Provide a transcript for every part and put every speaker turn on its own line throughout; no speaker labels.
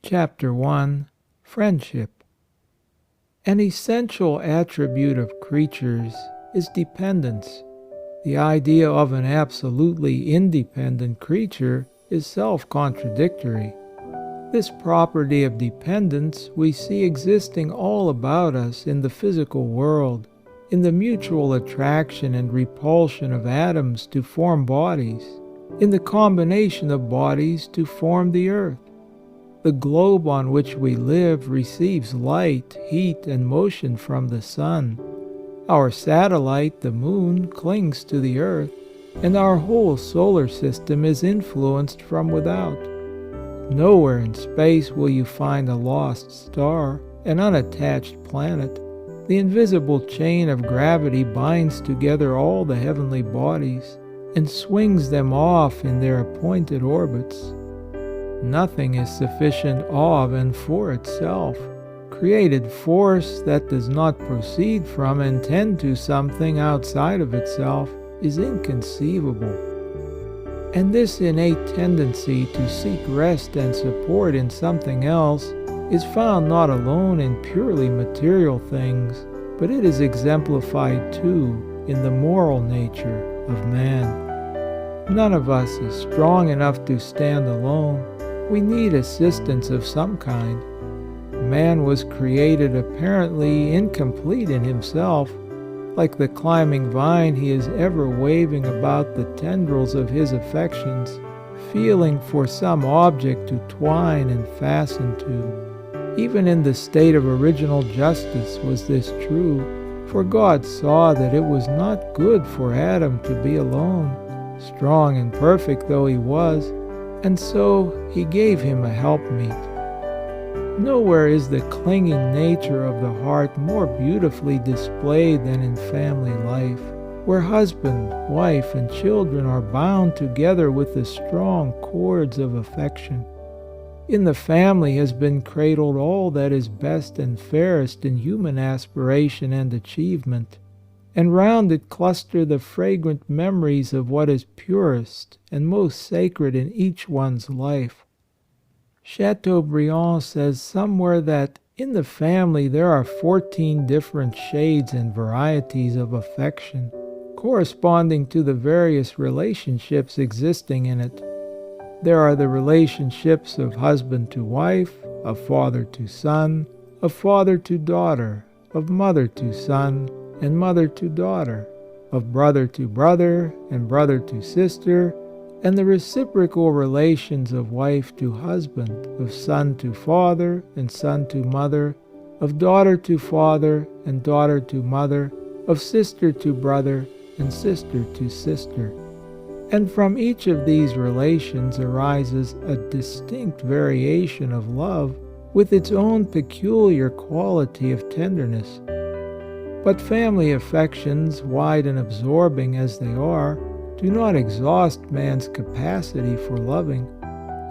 Chapter 1. Friendship. An essential attribute of creatures is dependence. The idea of an absolutely independent creature is self-contradictory. This property of dependence we see existing all about us in the physical world, in the mutual attraction and repulsion of atoms to form bodies, in the combination of bodies to form the earth. The globe on which we live receives light, heat, and motion from the sun. Our satellite, the moon, clings to the earth, and our whole solar system is influenced from without. Nowhere in space will you find a lost star, an unattached planet. The invisible chain of gravity binds together all the heavenly bodies and swings them off in their appointed orbits. Nothing is sufficient of and for itself. Created force that does not proceed from and tend to something outside of itself is inconceivable. And this innate tendency to seek rest and support in something else is found not alone in purely material things, but it is exemplified too in the moral nature of man. None of us is strong enough to stand alone. We need assistance of some kind. Man was created apparently incomplete in himself. Like the climbing vine, he is ever waving about the tendrils of his affections, feeling for some object to twine and fasten to. Even in the state of original justice was this true, for God saw that it was not good for Adam to be alone, strong and perfect though he was, and so he gave him a helpmeet. Nowhere is the clinging nature of the heart more beautifully displayed than in family life, where husband, wife, and children are bound together with the strong cords of affection. In the family has been cradled all that is best and fairest in human aspiration and achievement, and round it cluster the fragrant memories of what is purest and most sacred in each one's life. Chateaubriand says somewhere that in the family there are 14 different shades and varieties of affection, corresponding to the various relationships existing in it. There are the relationships of husband to wife, of father to son, of father to daughter, of mother to son, and mother to daughter, of brother to brother, and brother to sister, and the reciprocal relations of wife to husband, of son to father, and son to mother, of daughter to father, and daughter to mother, of sister to brother, and sister to sister. And from each of these relations arises a distinct variation of love with its own peculiar quality of tenderness. But family affections, wide and absorbing as they are, do not exhaust man's capacity for loving.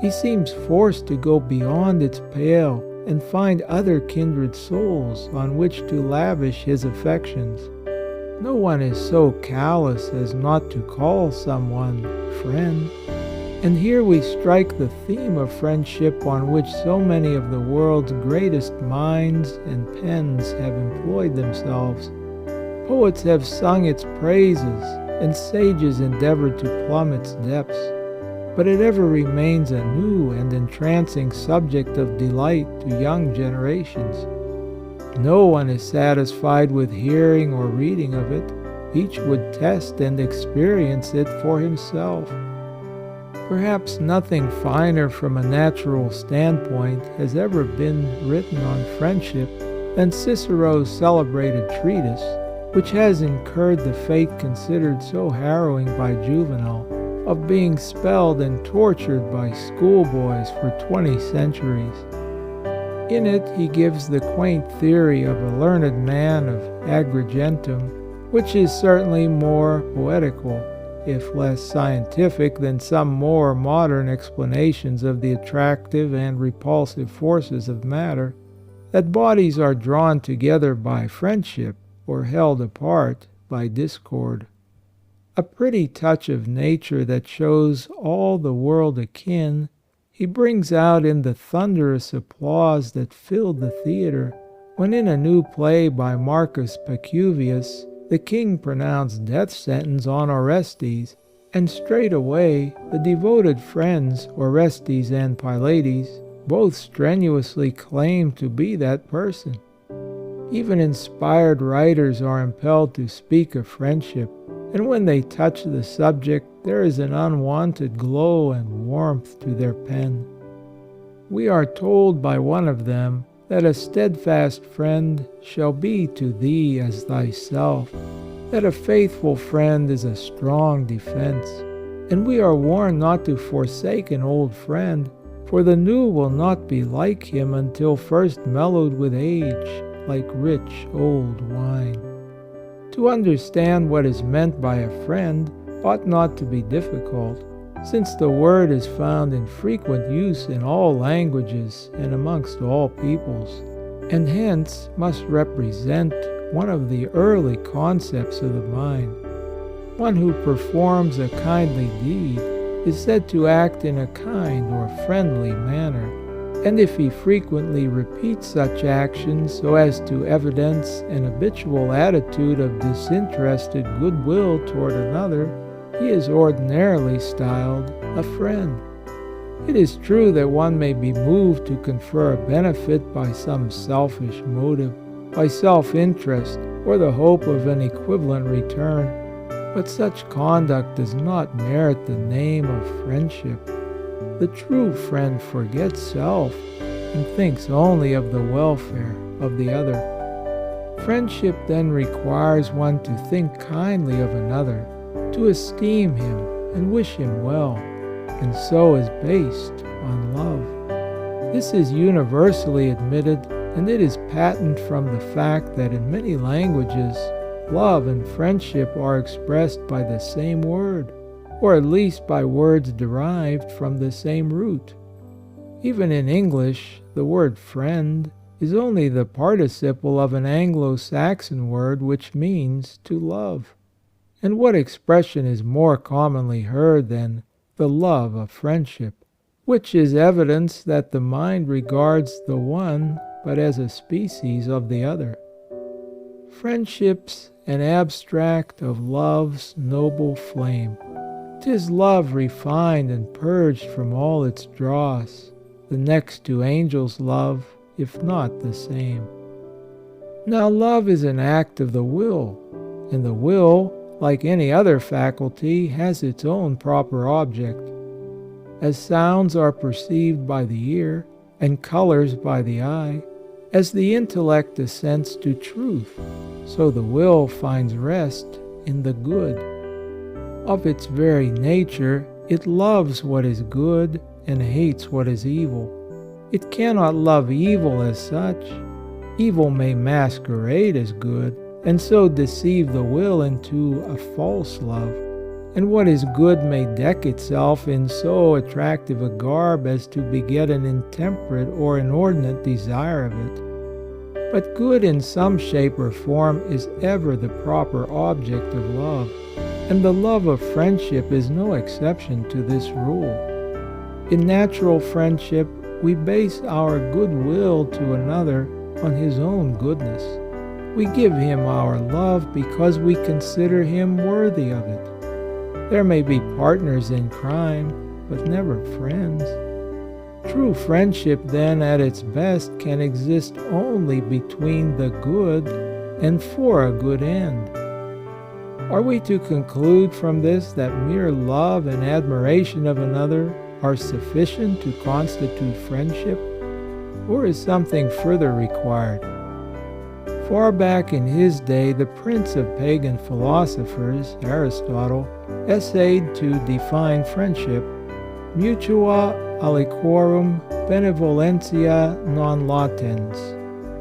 He seems forced to go beyond its pale and find other kindred souls on which to lavish his affections. No one is so callous as not to call someone friend. And here we strike the theme of friendship on which so many of the world's greatest minds and pens have employed themselves. Poets have sung its praises, and sages endeavored to plumb its depths, but it ever remains a new and entrancing subject of delight to young generations. No one is satisfied with hearing or reading of it. Each would test and experience it for himself. Perhaps nothing finer from a natural standpoint has ever been written on friendship than Cicero's celebrated treatise, which has incurred the fate considered so harrowing by Juvenal, of being spelled and tortured by schoolboys for 20 centuries. In it he gives the quaint theory of a learned man of Agrigentum, which is certainly more poetical, if less scientific than some more modern explanations of the attractive and repulsive forces of matter, that bodies are drawn together by friendship, or held apart by discord. A pretty touch of nature that shows all the world akin, he brings out in the thunderous applause that filled the theatre, when in a new play by Marcus Pacuvius the king pronounced death sentence on Orestes, and straightway the devoted friends Orestes and Pylades both strenuously claim to be that person. Even inspired writers are impelled to speak of friendship, and when they touch the subject there is an unwonted glow and warmth to their pen. We are told by one of them that a steadfast friend shall be to thee as thyself, that a faithful friend is a strong defense, and we are warned not to forsake an old friend, for the new will not be like him until first mellowed with age, like rich old wine. To understand what is meant by a friend ought not to be difficult, since the word is found in frequent use in all languages and amongst all peoples, and hence must represent one of the early concepts of the mind. One who performs a kindly deed is said to act in a kind or friendly manner, and if he frequently repeats such actions so as to evidence an habitual attitude of disinterested goodwill toward another, he is ordinarily styled a friend. It is true that one may be moved to confer a benefit by some selfish motive, by self-interest, or the hope of an equivalent return, but such conduct does not merit the name of friendship. The true friend forgets self and thinks only of the welfare of the other. Friendship then requires one to think kindly of another, to esteem him and wish him well, and so is based on love. This is universally admitted, and it is patent from the fact that in many languages, love and friendship are expressed by the same word, or at least by words derived from the same root. Even in English, the word friend is only the participle of an Anglo-Saxon word which means to love. And what expression is more commonly heard than the love of friendship, which is evidence that the mind regards the one but as a species of the other. Friendship's an abstract of love's noble flame. 'Tis love refined and purged from all its dross, the next to angels' love, if not the same. Now love is an act of the will, and the will, like any other faculty, has its own proper object. As sounds are perceived by the ear, and colors by the eye, as the intellect assents to truth, so the will finds rest in the good. Of its very nature, it loves what is good and hates what is evil. It cannot love evil as such. Evil may masquerade as good, and so deceive the will into a false love, and what is good may deck itself in so attractive a garb as to beget an intemperate or inordinate desire of it. But good in some shape or form is ever the proper object of love, and the love of friendship is no exception to this rule. In natural friendship, we base our goodwill to another on his own goodness. We give him our love because we consider him worthy of it. There may be partners in crime, but never friends. True friendship, then, at its best, can exist only between the good and for a good end. Are we to conclude from this that mere love and admiration of another are sufficient to constitute friendship, or is something further required? Far back in his day, the prince of pagan philosophers, Aristotle, essayed to define friendship: mutua aliquorum benevolentia non latens,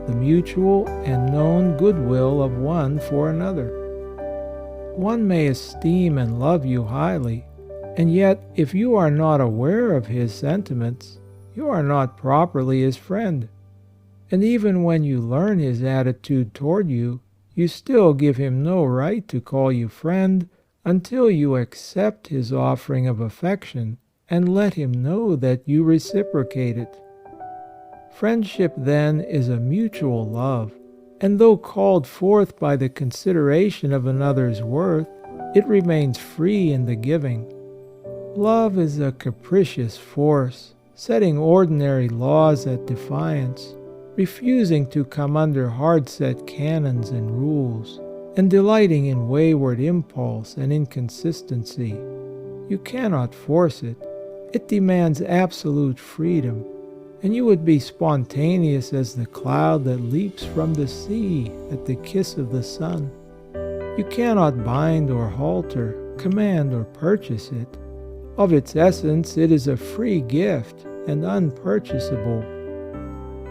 the mutual and known goodwill of one for another. One may esteem and love you highly, and yet if you are not aware of his sentiments, you are not properly his friend. And even when you learn his attitude toward you, you still give him no right to call you friend until you accept his offering of affection and let him know that you reciprocate it. Friendship, then, is a mutual love, and though called forth by the consideration of another's worth, it remains free in the giving. Love is a capricious force, setting ordinary laws at defiance, refusing to come under hard-set canons and rules, and delighting in wayward impulse and inconsistency. You cannot force it. It demands absolute freedom, and you would be spontaneous as the cloud that leaps from the sea at the kiss of the sun. You cannot bind or halter, command or purchase it. Of its essence, it is a free gift and unpurchasable.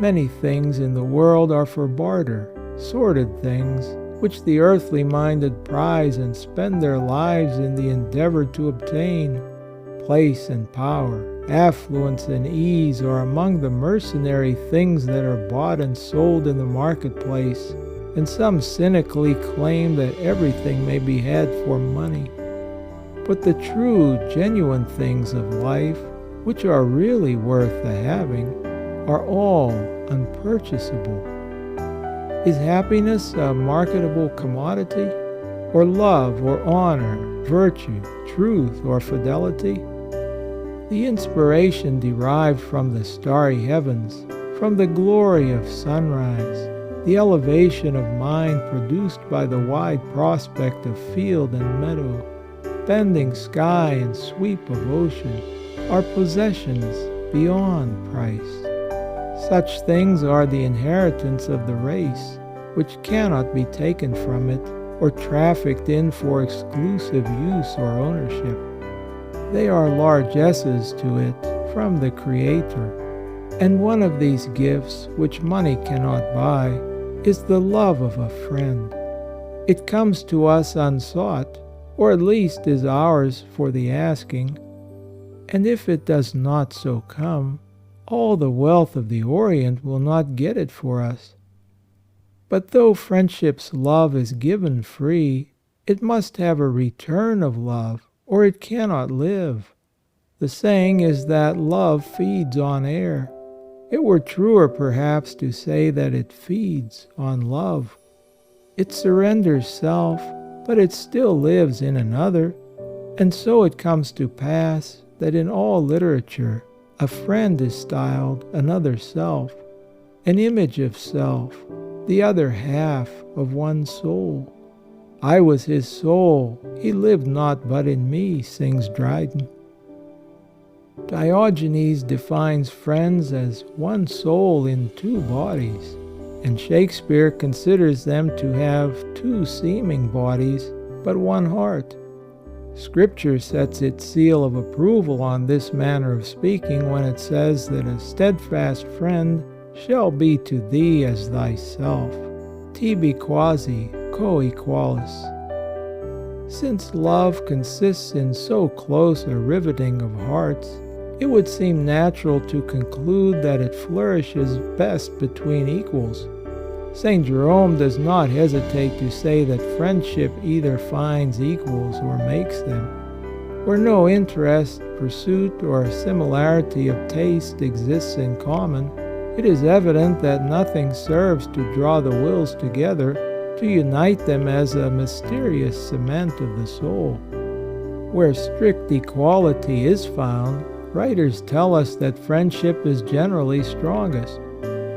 Many things in the world are for barter, sordid things, which the earthly-minded prize and spend their lives in the endeavor to obtain. Place and power, affluence and ease are among the mercenary things that are bought and sold in the marketplace, and some cynically claim that everything may be had for money. But the true, genuine things of life, which are really worth the having, are all unpurchasable. Is happiness a marketable commodity? Or love, or honor, virtue, truth, or fidelity? The inspiration derived from the starry heavens, from the glory of sunrise, the elevation of mind produced by the wide prospect of field and meadow, bending sky and sweep of ocean, are possessions beyond price. Such things are the inheritance of the race, which cannot be taken from it or trafficked in for exclusive use or ownership. They are largesses to it from the Creator, and one of these gifts, which money cannot buy, is the love of a friend. It comes to us unsought, or at least is ours for the asking, and if it does not so come, all the wealth of the Orient will not get it for us. But though friendship's love is given free, it must have a return of love, or it cannot live. The saying is that love feeds on air. It were truer, perhaps, to say that it feeds on love. It surrenders self, but it still lives in another, and so it comes to pass that in all literature a friend is styled another self, an image of self, the other half of one's soul. I was his soul, he lived not but in me, sings Dryden. Diogenes defines friends as one soul in two bodies, and Shakespeare considers them to have two seeming bodies, but one heart. Scripture sets its seal of approval on this manner of speaking when it says that a steadfast friend shall be to thee as thyself, tibi quasi co equalis. Since love consists in so close a riveting of hearts, it would seem natural to conclude that it flourishes best between equals. St. Jerome does not hesitate to say that friendship either finds equals or makes them. Where no interest, pursuit, or similarity of taste exists in common, it is evident that nothing serves to draw the wills together, to unite them as a mysterious cement of the soul. Where strict equality is found, writers tell us that friendship is generally strongest,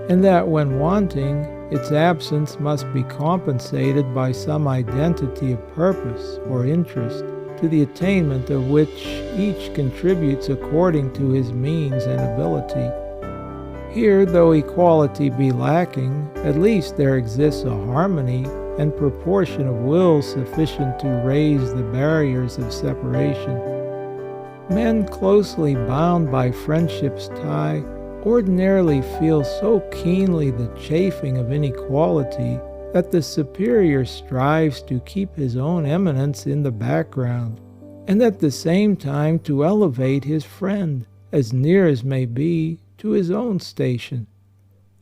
and that when wanting, its absence must be compensated by some identity of purpose or interest, to the attainment of which each contributes according to his means and ability. Here, though equality be lacking, at least there exists a harmony and proportion of wills sufficient to raise the barriers of separation. Men closely bound by friendship's tie ordinarily feel so keenly the chafing of inequality that the superior strives to keep his own eminence in the background, and at the same time to elevate his friend, as near as may be, to his own station.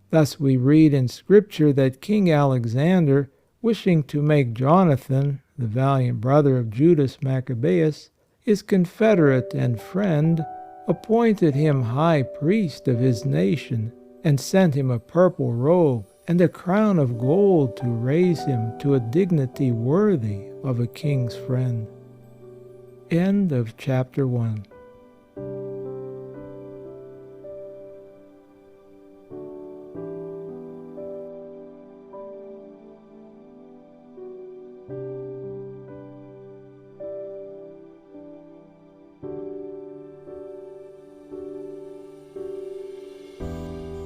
Thus we read in Scripture that King Alexander, wishing to make Jonathan, the valiant brother of Judas Maccabeus, his confederate and friend, appointed him high priest of his nation, and sent him a purple robe and a crown of gold to raise him to a dignity worthy of a king's friend. End of chapter 1.